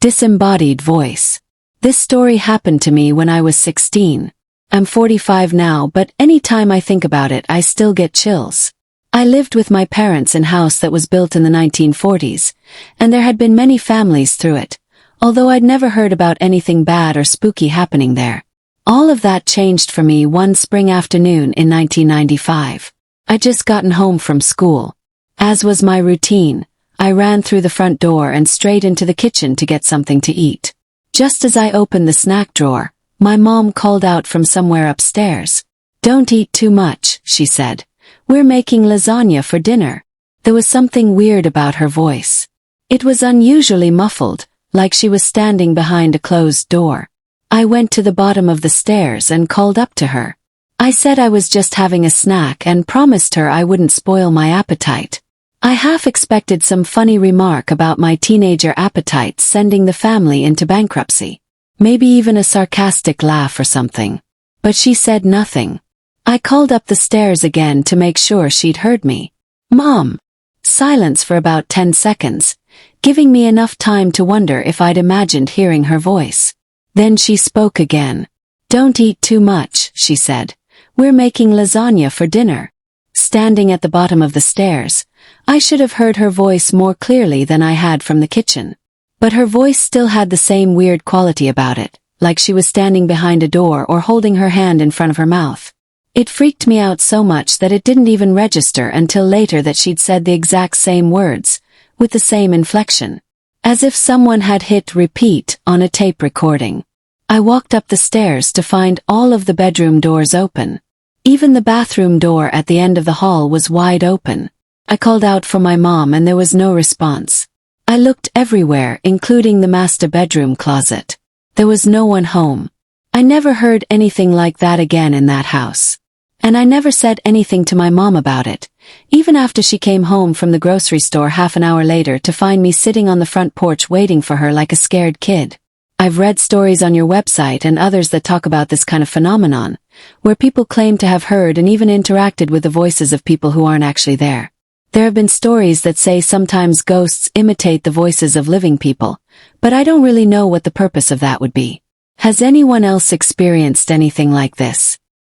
Disembodied voice. This story happened to me when I was 16. I'm 45 now, but any time I think about it, I still get chills. I lived with my parents in a house that was built in the 1940s, and there had been many families through it, although I'd never heard about anything bad or spooky happening there. All of that changed for me one spring afternoon in 1995. I'd just gotten home from school. As was my routine, I ran through the front door and straight into the kitchen to get something to eat. Just as I opened the snack drawer, my mom called out from somewhere upstairs. "Don't eat too much," she said. "We're making lasagna for dinner." There was something weird about her voice. It was unusually muffled, like she was standing behind a closed door. I went to the bottom of the stairs and called up to her. I said I was just having a snack and promised her I wouldn't spoil my appetite. I half expected some funny remark about my teenager appetite sending the family into bankruptcy. Maybe even a sarcastic laugh or something. But she said nothing. I called up the stairs again to make sure she'd heard me. "Mom!" Silence for about 10 seconds, giving me enough time to wonder if I'd imagined hearing her voice. Then she spoke again. "Don't eat too much," she said. "We're making lasagna for dinner." Standing at the bottom of the stairs, I should have heard her voice more clearly than I had from the kitchen. But her voice still had the same weird quality about it, like she was standing behind a door or holding her hand in front of her mouth. It freaked me out so much that it didn't even register until later that she'd said the exact same words, with the same inflection. As if someone had hit repeat on a tape recording. I walked up the stairs to find all of the bedroom doors open. Even the bathroom door at the end of the hall was wide open. I called out for my mom and there was no response. I looked everywhere, including the master bedroom closet. There was no one home. I never heard anything like that again in that house. And I never said anything to my mom about it, even after she came home from the grocery store half an hour later to find me sitting on the front porch waiting for her like a scared kid. I've read stories on your website and others that talk about this kind of phenomenon, where people claim to have heard and even interacted with the voices of people who aren't actually there. There have been stories that say sometimes ghosts imitate the voices of living people, but I don't really know what the purpose of that would be. Has anyone else experienced anything like this?